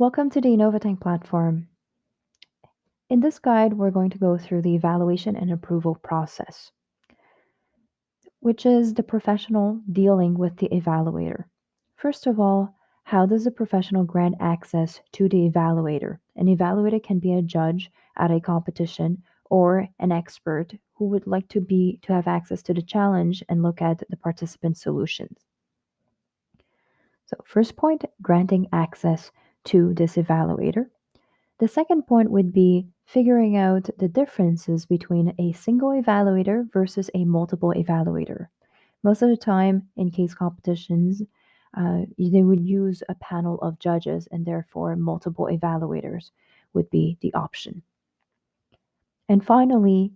Welcome to the Innovatech platform. In this guide, we're going to go through the evaluation and approval process, which is the professional dealing with the evaluator. First of all, how does a professional grant access to the evaluator? An evaluator can be a judge at a competition or an expert who would like to have access to the challenge and look at the participant solutions. So, first point, granting access to this evaluator. The second point would be figuring out the differences between a single evaluator versus a multiple evaluator. Most of the time, in case competitions, they would use a panel of judges, and therefore, multiple evaluators would be the option. And finally,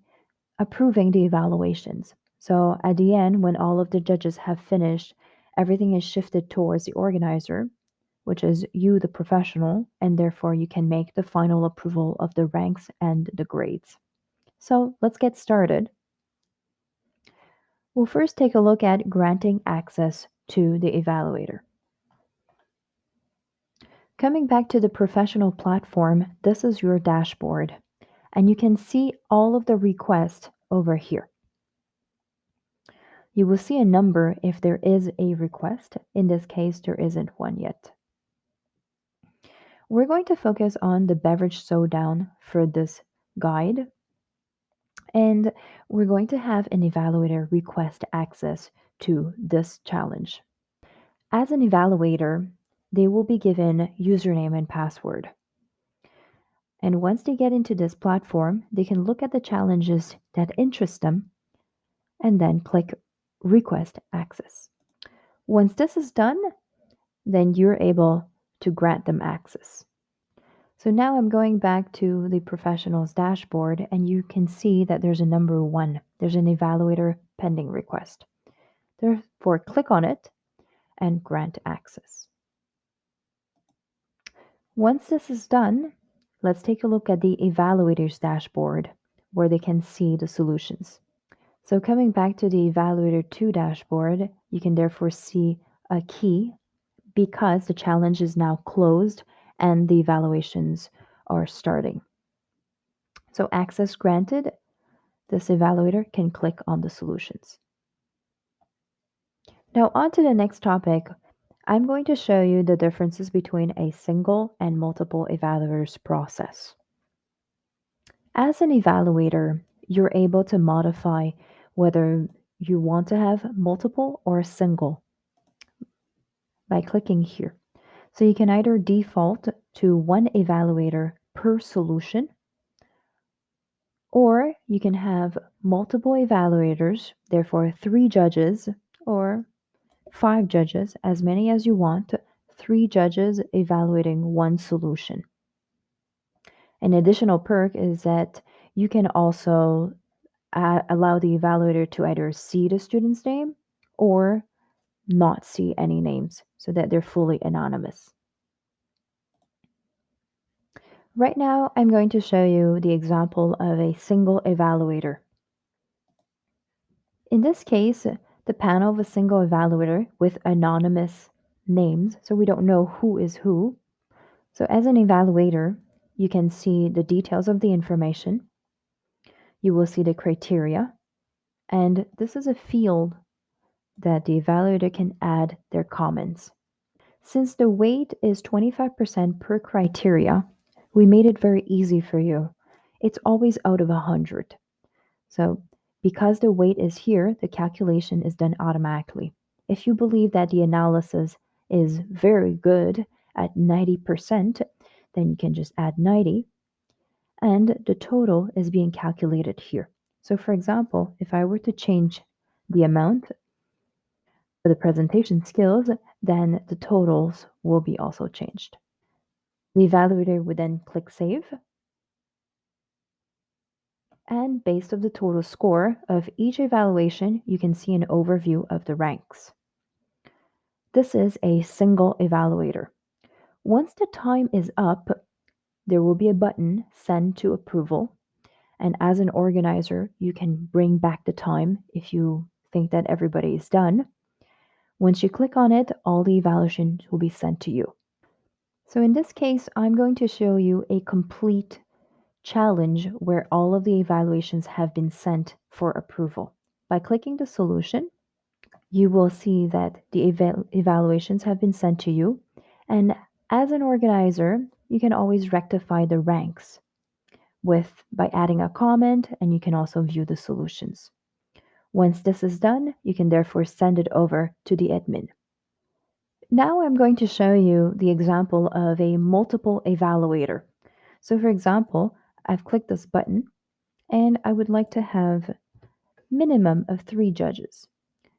approving the evaluations. So, at the end, when all of the judges have finished, everything is shifted towards the organizer, which is you, the professional, and therefore you can make the final approval of the ranks and the grades. So let's get started. We'll first take a look at granting access to the evaluator. Coming back to the professional platform, this is your dashboard, and you can see all of the requests over here. You will see a number if there is a request. In this case, there isn't one yet. We're going to focus on the beverage showdown for this guide, and we're going to have an evaluator request access to this challenge. As an evaluator, they will be given username and password. And once they get into this platform, they can look at the challenges that interest them and then click request access. Once this is done, then you're able to grant them access. So now I'm going back to the professional's dashboard, and you can see that there's a number 1. There's an evaluator pending request. Therefore, click on it and grant access. Once this is done, let's take a look at the evaluator's dashboard where they can see the solutions. So coming back to the Evaluator 2 dashboard, you can therefore see a key because the challenge is now closed and the evaluations are starting. So access granted, this evaluator can click on the solutions. Now on to the next topic. I'm going to show you the differences between a single and multiple evaluators process. As an evaluator, you're able to modify whether you want to have multiple or a single by clicking here. So you can either default to one evaluator per solution, or you can have multiple evaluators, therefore 3 judges or 5 judges, as many as you want, 3 judges evaluating one solution. An additional perk is that you can also allow the evaluator to either see the student's name or not see any names so that they're fully anonymous. Right now, I'm going to show you the example of a single evaluator. In this case, the panel of a single evaluator with anonymous names, so we don't know who is who. So as an evaluator, you can see the details of the information. You will see the criteria, and this is a field that the evaluator can add their comments. Since the weight is 25% per criteria, we made it very easy for you. It's always out of 100. So because the weight is here, the calculation is done automatically. If you believe that the analysis is very good at 90%, then you can just add 90, and the total is being calculated here. So for example, if I were to change the amount for the presentation skills, then the totals will be also changed. The evaluator would then click Save, and based on the total score of each evaluation, you can see an overview of the ranks. This is a single evaluator. Once the time is up, there will be a button, Send to Approval, and as an organizer, you can bring back the time if you think that everybody is done. Once you click on it, all the evaluations will be sent to you. So in this case, I'm going to show you a complete challenge where all of the evaluations have been sent for approval. By clicking the solution, you will see that the evaluations have been sent to you. And as an organizer, you can always rectify the ranks by adding a comment, and you can also view the solutions. Once this is done, you can therefore send it over to the admin. Now I'm going to show you the example of a multiple evaluator. So for example, I've clicked this button and I would like to have minimum of 3 judges.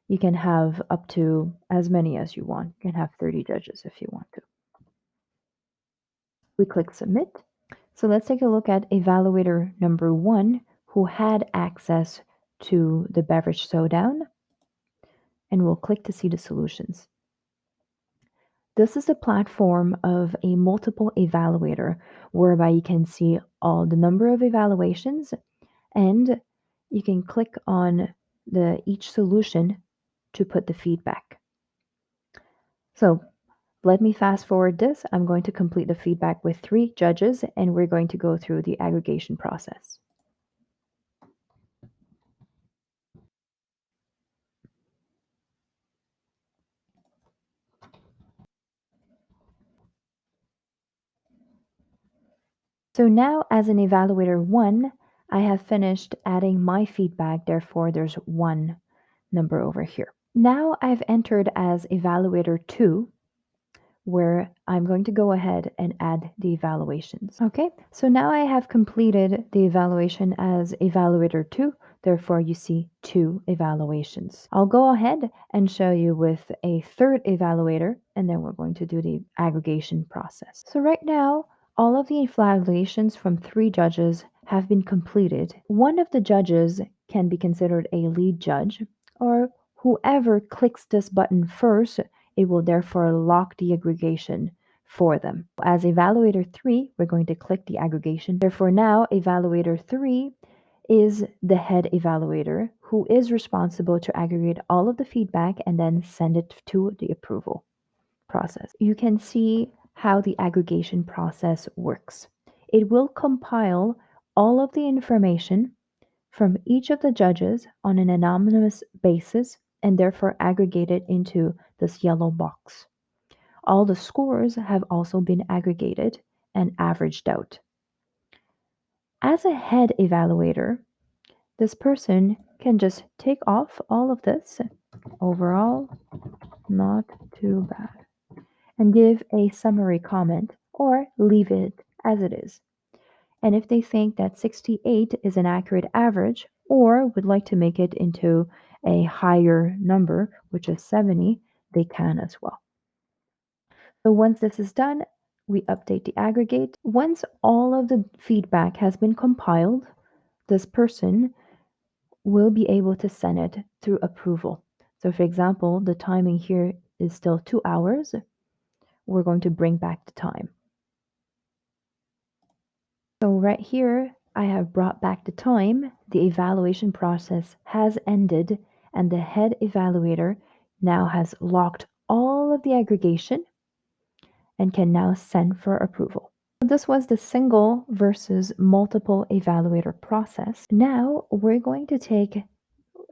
You can have up to as many as you want. You can have 30 judges if you want to. We click submit. So let's take a look at evaluator number 1 who had access to the beverage showdown, and we'll click to see the solutions. This is the platform of a multiple evaluator whereby you can see all the number of evaluations, and you can click on each solution to put the feedback. So let me fast forward this. I'm going to complete the feedback with 3 judges and we're going to go through the aggregation process. So now as an evaluator 1, I have finished adding my feedback, therefore there's 1 number over here. Now I've entered as evaluator 2, where I'm going to go ahead and add the evaluations. Okay, so now I have completed the evaluation as evaluator 2, therefore you see 2 evaluations. I'll go ahead and show you with a third evaluator, and then we're going to do the aggregation process. So right now, all of the evaluations from 3 judges have been completed. One of the judges can be considered a lead judge, or whoever clicks this button first, it will therefore lock the aggregation for them. As evaluator 3, we're going to click the aggregation. Therefore now evaluator 3 is the head evaluator who is responsible to aggregate all of the feedback and then send it to the approval process. You can see how the aggregation process works. It will compile all of the information from each of the judges on an anonymous basis and therefore aggregate it into this yellow box. All the scores have also been aggregated and averaged out. As a head evaluator, this person can just take off all of this, overall, not too bad, and give a summary comment or leave it as it is. And if they think that 68 is an accurate average or would like to make it into a higher number, which is 70, they can as well. So once this is done, we update the aggregate. Once all of the feedback has been compiled, this person will be able to send it through approval. So for example, the timing here is still 2 hours. We're going to bring back the time. So right here, I have brought back the time. The evaluation process has ended and the head evaluator now has locked all of the aggregation and can now send for approval. This was the single versus multiple evaluator process. Now we're going to take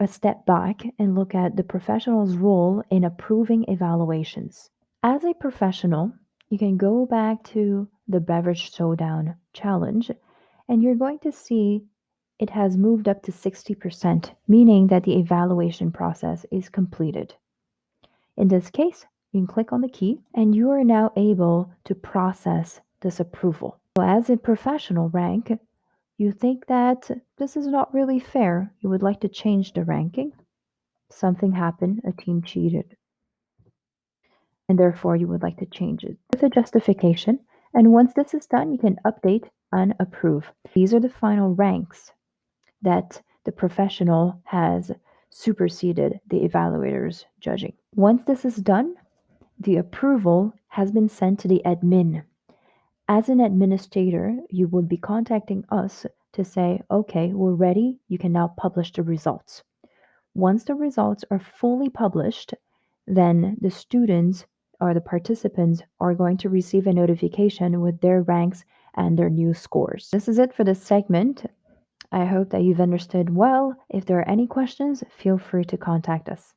a step back and look at the professional's role in approving evaluations. As a professional, you can go back to the Beverage Showdown challenge and you're going to see it has moved up to 60%, meaning that the evaluation process is completed. In this case, you can click on the key and you are now able to process this approval. So as a professional rank, you think that this is not really fair. You would like to change the ranking. Something happened, a team cheated, and therefore you would like to change it with a justification. And once this is done, you can update and approve. These are the final ranks that the professional has superseded the evaluator's judging. Once this is done, the approval has been sent to the admin. As an administrator, you would be contacting us to say, okay, we're ready. You can now publish the results. Once the results are fully published, then the students or the participants are going to receive a notification with their ranks and their new scores. This is it for this segment. I hope that you've understood well. If there are any questions, feel free to contact us.